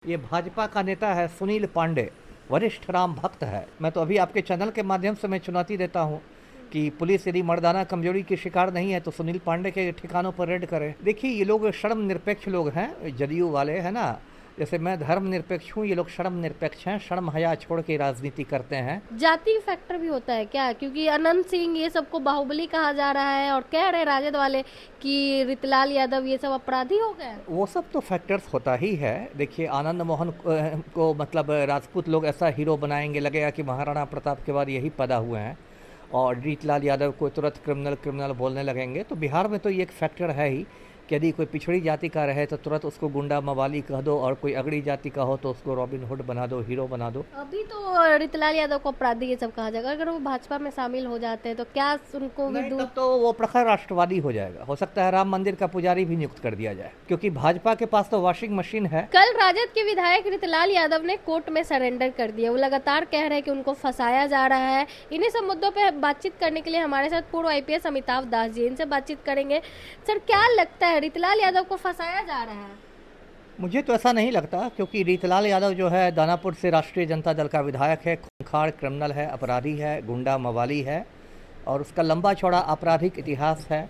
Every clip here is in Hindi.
ये भाजपा का नेता है सुनील पांडे, वरिष्ठ राम भक्त है। मैं तो अभी आपके चैनल के माध्यम से मैं चुनौती देता हूँ कि पुलिस यदि मर्दाना कमजोरी की शिकार नहीं है तो सुनील पांडे के ठिकानों पर रेड करे। देखिए, ये लोग शर्म निरपेक्ष लोग हैं, जदयू वाले है ना। जैसे मैं धर्म निरपेक्ष हूँ, ये लोग शर्म निरपेक्ष हैं, शर्म हया छोड़ के राजनीति करते हैं। जाति फैक्टर भी होता है क्या? क्योंकि अनंत सिंह ये सबको बाहुबली कहा जा रहा है और कह रहे राजद वाले कि रितलाल यादव ये सब अपराधी हो गए। वो सब तो फैक्टर्स होता ही है। देखिए, आनंद मोहन को मतलब राजपूत लोग ऐसा हीरो बनाएंगे, लगेगा कि महाराणा प्रताप के बाद यही पैदा हुए हैं, और रीतलाल यादव को तुरंत क्रिमिनल क्रिमिनल बोलने लगेंगे। तो बिहार में तो ये एक फैक्टर है ही कि यदि कोई पिछड़ी जाति का रहे तो तुरंत उसको गुंडा मवाली कह दो, और कोई अगड़ी जाति का हो तो उसको रॉबिन हुड बना दो, हीरो बना दो। अभी तो रितलाल यादव को अपराधी ये सब कहा जाएगा। अगर वो भाजपा में शामिल हो जाते हैं तो क्या उनको भी नहीं, दूर? तब तो वो प्रखर राष्ट्रवादी हो जाएगा। हो सकता है राम मंदिर का पुजारी भी नियुक्त कर दिया जाए, क्योंकि भाजपा के पास तो वॉशिंग मशीन है। कल राजद के विधायक रितलाल यादव ने कोर्ट में सरेंडर कर दिया। वो लगातार कह रहे हैं कि उनको फंसाया जा रहा है। इन्हीं सब मुद्दों पे बातचीत करने के लिए हमारे साथ पूर्व आईपीएस अमिताभ दास जी, इनसे बातचीत करेंगे। सर, क्या लगता है रितलाल यादव को फंसाया जा रहा है? मुझे तो ऐसा नहीं लगता, क्योंकि रीतलाल यादव जो है दानापुर से राष्ट्रीय जनता दल का विधायक है, खूंखार क्रिमिनल है, अपराधी है, गुंडा मवाली है, और उसका लंबा चौड़ा आपराधिक इतिहास है,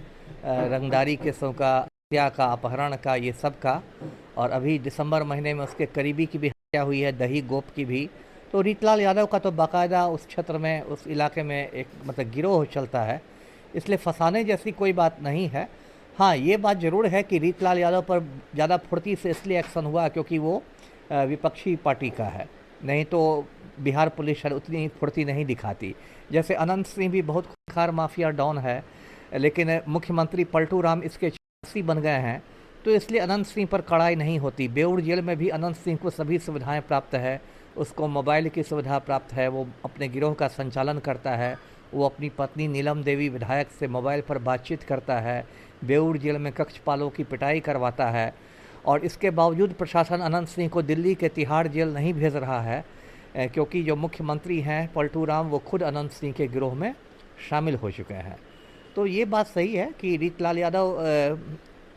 रंगदारी केसों का, हत्या का, अपहरण का, ये सब का। और अभी दिसंबर महीने में उसके करीबी की भी हत्या हुई है, दही गोप की भी। तो रीतलाल यादव का तो बाकायदा उस क्षेत्र में, उस इलाके में एक मतलब गिरोह चलता है, इसलिए फंसाने जैसी कोई बात नहीं है। हाँ, ये बात ज़रूर है कि रीतलाल यादव पर ज़्यादा फुर्ती से इसलिए एक्शन हुआ क्योंकि वो विपक्षी पार्टी का है, नहीं तो बिहार पुलिस शायद उतनी फुर्ती नहीं दिखाती। जैसे अनंत सिंह भी बहुत खूंखार माफिया डॉन है, लेकिन मुख्यमंत्री पलटू राम इसके चासी बन गए हैं, तो इसलिए अनंत सिंह पर कड़ाई नहीं होती। बेऊर जेल में भी अनंत सिंह को सभी सुविधाएं प्राप्त है, उसको मोबाइल की सुविधा प्राप्त है, वो अपने गिरोह का संचालन करता है, वो अपनी पत्नी नीलम देवी विधायक से मोबाइल पर बातचीत करता है, बेऊर जेल में कक्षपालों की पिटाई करवाता है। और इसके बावजूद प्रशासन अनंत सिंह को दिल्ली के तिहाड़ जेल नहीं भेज रहा है, क्योंकि जो मुख्यमंत्री हैं पलटू राम, वो खुद अनंत सिंह के गिरोह में शामिल हो चुके हैं। तो ये बात सही है कि रीतलाल यादव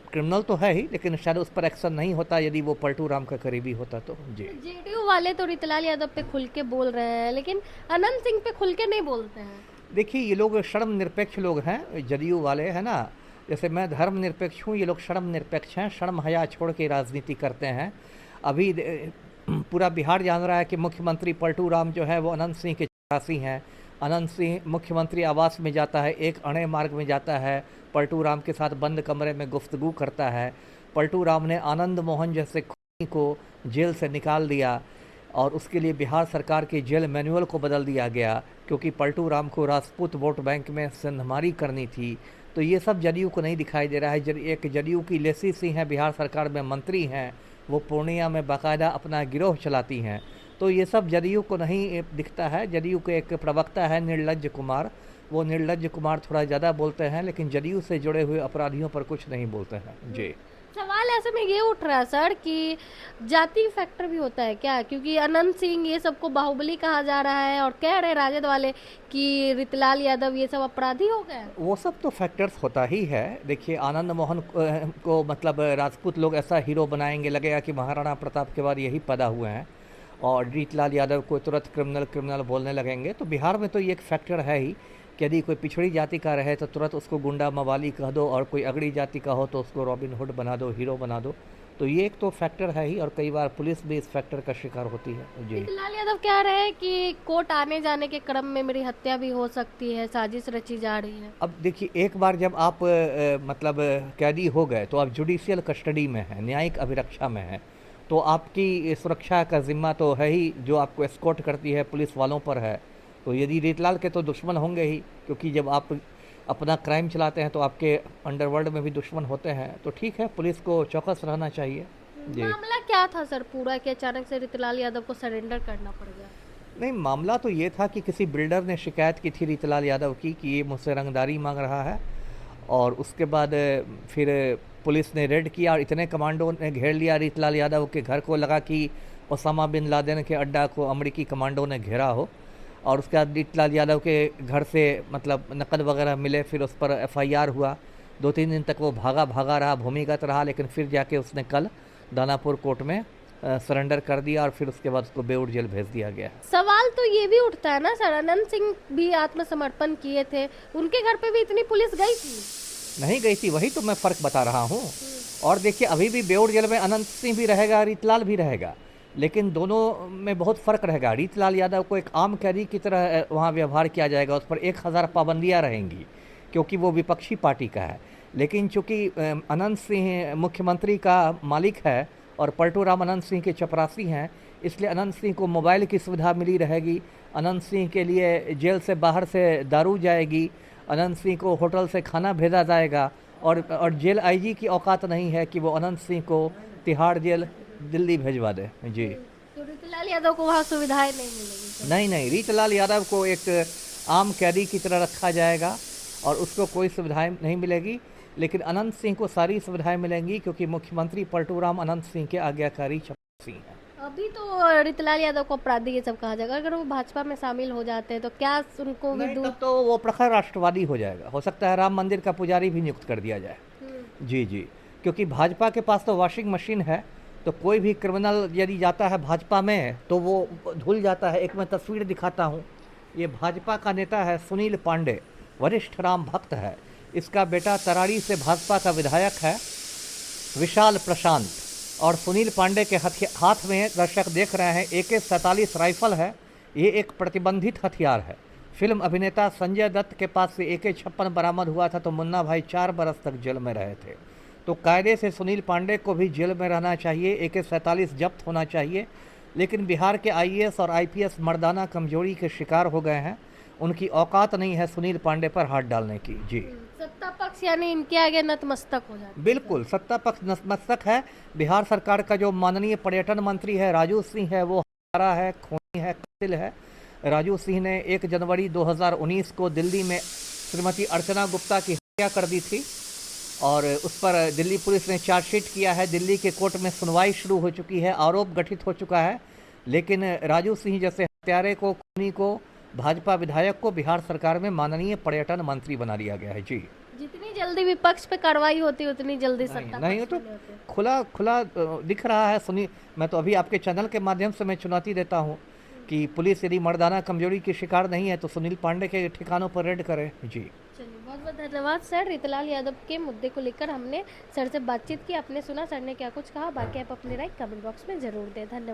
क्रिमिनल तो है ही, लेकिन शायद उस पर एक्शन नहीं होता यदि वो पलटू राम का करीबी होता तो। जी, जेडीयू वाले तो रितलाल यादव पे खुल के बोल रहे हैं, लेकिन अनंत सिंह पे खुल के नहीं बोलते हैं। देखिए, ये लोग शर्म निरपेक्ष लोग हैं, जदयू वाले है ना। जैसे मैं धर्म निरपेक्ष हूँ, ये लोग शर्म निरपेक्ष हैं, शर्म हया छोड़ के राजनीति करते हैं। अभी पूरा बिहार जान रहा है कि मुख्यमंत्री पलटू राम जो है वो अनंत सिंह के चपरासी हैं। अनंत सिंह मुख्यमंत्री आवास में जाता है, एक अणे मार्ग में जाता है, पलटू राम के साथ बंद कमरे में गुफ्तगू करता है। पलटू राम ने आनंद मोहन जैसे खूनी को जेल से निकाल दिया, और उसके लिए बिहार सरकार के जेल मैनुअल को बदल दिया गया, क्योंकि पलटू राम को राजपूत वोट बैंक में सिंधमारी करनी थी। तो ये सब जदयू को नहीं दिखाई दे रहा है। एक जदयू की लेसी सिंह है, बिहार सरकार में मंत्री हैं, वो पूर्णिया में बाकायदा अपना गिरोह चलाती हैं। तो ये सब जदयू को नहीं दिखता है। जदयू के एक प्रवक्ता है निर्लज्ज कुमार, वो निर्लज्ज कुमार थोड़ा ज़्यादा बोलते हैं, लेकिन जदयू से जुड़े हुए अपराधियों पर कुछ नहीं बोलते हैं। जी, सवाल ऐसे में ये उठ रहा है सर कि जाति फैक्टर भी होता है क्या? क्योंकि अनंत सिंह ये सबको बाहुबली कहा जा रहा है और कह रहे राजद वाले कि रितलाल यादव ये सब अपराधी हो गए। वो सब तो फैक्टर्स होता ही है। देखिए, आनंद मोहन को मतलब राजपूत लोग ऐसा हीरो बनाएंगे, लगेगा कि महाराणा प्रताप के बाद यही पैदा हुए हैं, और रीतलाल यादव को तुरंत क्रिमिनल क्रिमिनल बोलने लगेंगे। तो बिहार में तो ये एक फैक्टर है ही कि यदि कोई पिछड़ी जाति का रहे तो तुरंत उसको गुंडा मवाली कह दो, और कोई अगड़ी जाति का हो तो उसको रॉबिन हुड बना दो, हीरो बना दो। तो ये एक तो फैक्टर है ही, और कई बार पुलिस भी इस फैक्टर का शिकार होती है। जी, रितलाल यादव कह रहे हैं कि कोर्ट आने जाने के क्रम में मेरी हत्या भी हो सकती है, साजिश रची जा रही है। अब देखिए, एक बार जब आप मतलब कैदी हो गए तो आप जुडिशियल कस्टडी में हैं, न्यायिक अभिरक्षा में हैं, तो आपकी सुरक्षा का जिम्मा तो है ही, जो आपको एस्कॉर्ट करती है पुलिस वालों पर है। तो यदि रीतलाल के तो दुश्मन होंगे ही, क्योंकि जब आप अपना क्राइम चलाते हैं तो आपके अंडरवर्ल्ड में भी दुश्मन होते हैं। तो ठीक है, पुलिस को चौकस रहना चाहिए। जी, मामला क्या था सर पूरा कि अचानक से रितलाल यादव को सरेंडर करना पड़ गया? नहीं, मामला तो ये था कि किसी बिल्डर ने शिकायत की थी रीतलाल यादव की कि ये मुझसे रंगदारी मांग रहा है, और उसके बाद फिर पुलिस ने रेड किया, और इतने कमांडो ने घेर लिया रीतलाल यादव के घर को, लगा कि ओसामा बिन लादेन के अड्डा को अमेरिकी कमांडो ने घेरा हो। और उसके बाद रीतलाल यादव के घर से मतलब नकद वगैरह मिले, फिर उस पर एफआईआर हुआ। 2-3 दिन तक वो भागा रहा, भूमिगत रहा, लेकिन फिर जाके उसने कल दानापुर कोर्ट में सरेंडर कर दिया और फिर उसके बाद उसको बेऊर जेल भेज दिया गया। सवाल तो ये भी उठता है ना सर, अनंत सिंह भी आत्मसमर्पण किए थे, उनके घर पे भी इतनी पुलिस गई थी? नहीं गई थी, वही तो मैं फ़र्क बता रहा हूँ। और देखिए अभी भी बेऊर जेल में अनंत सिंह भी रहेगा, रीतलाल भी रहेगा, लेकिन दोनों में बहुत फ़र्क रहेगा। रीतलाल यादव को एक आम कैदी की तरह वहाँ व्यवहार किया जाएगा, उस पर 1000 पाबंदियाँ रहेंगी क्योंकि वो विपक्षी पार्टी का है। लेकिन चूँकि अनंत सिंह मुख्यमंत्री का मालिक है और पलटू राम अनंत सिंह के चपरासी हैं, इसलिए अनंत सिंह को मोबाइल की सुविधा मिली रहेगी। अनंत सिंह के लिए जेल से बाहर से दारू जाएगी, अनंत सिंह को होटल से खाना भेजा जाएगा और जेल आईजी की औकात नहीं है कि वो अनंत सिंह को तिहाड़ जेल दिल्ली भेजवा दे। जी तो रीतलाल यादव को वहाँ सुविधाएं नहीं मिलेगी? नहीं, रीतलाल यादव को एक आम कैदी की तरह रखा जाएगा और उसको कोई सुविधाएं नहीं मिलेगी, लेकिन अनंत सिंह को सारी सुविधाएं मिलेंगी क्योंकि मुख्यमंत्री पलटू राम अनंत सिंह के आज्ञाकारी चपरासी हैं। अभी तो रीतलाल यादव को अपराधी ये सब कहा जाएगा, अगर वो भाजपा में शामिल हो जाते हैं तो क्या उनको भी नहीं, तब तो वो प्रखर राष्ट्रवादी हो जाएगा। हो सकता है राम मंदिर का पुजारी भी नियुक्त कर दिया जाए। जी, क्योंकि भाजपा के पास तो वॉशिंग मशीन है, तो कोई भी क्रिमिनल यदि जाता है भाजपा में तो वो धुल जाता है। एक मैं तस्वीर दिखाता हूँ, ये भाजपा का नेता है सुनील पांडे, वरिष्ठ राम भक्त है। इसका बेटा तरारी से भाजपा का विधायक है विशाल प्रशांत, और सुनील पांडे के हाथ में दर्शक देख रहे हैं AK-47 राइफल है। ये एक प्रतिबंधित हथियार है। फिल्म अभिनेता संजय दत्त के पास से AK-56 बरामद हुआ था तो मुन्ना भाई 4 बरस तक जेल में रहे थे। तो कायदे से सुनील पांडे को भी जेल में रहना चाहिए, AK-47 जब्त होना चाहिए। लेकिन बिहार के IAS और IPS मर्दाना कमजोरी के शिकार हो गए हैं, उनकी औकात नहीं है सुनील पांडे पर हाथ डालने की। जी, सत्ता पक्ष यानी इनके आगे नतमस्तक हो जाता है। बिल्कुल सत्ता पक्ष नतमस्तक है। बिहार सरकार का जो माननीय पर्यटन मंत्री है राजू सिंह है, वो हत्यारा है, खूनी है, कातिल है। राजू सिंह ने 1 जनवरी 2019 को दिल्ली में श्रीमती अर्चना गुप्ता की हत्या कर दी थी और उस पर दिल्ली पुलिस ने चार्जशीट किया है। दिल्ली के कोर्ट में सुनवाई शुरू हो चुकी है, आरोप गठित हो चुका है। लेकिन राजू सिंह जैसे हत्यारे को, खूनी को, भाजपा विधायक को बिहार सरकार में माननीय पर्यटन मंत्री बना दिया गया है। जी, जितनी जल्दी विपक्ष पे कार्रवाई होती उतनी जल्दी सत्ता नहीं तो पक्ष में होती। खुला दिख रहा है। सुनी, मैं तो अभी आपके चैनल के माध्यम से मैं चुनौती देता हूँ कि पुलिस यदि मर्दाना कमजोरी की शिकार नहीं है तो सुनील पांडे के ठिकानों पर रेड करे। जी, चलिए, बहुत बहुत धन्यवाद सर। रीतलाल यादव के मुद्दे को लेकर हमने सर से बातचीत की, आपने सुना सर ने क्या कुछ कहा। बाकी आप अपनी राय कमेंट बॉक्स में जरूर दें। धन्यवाद।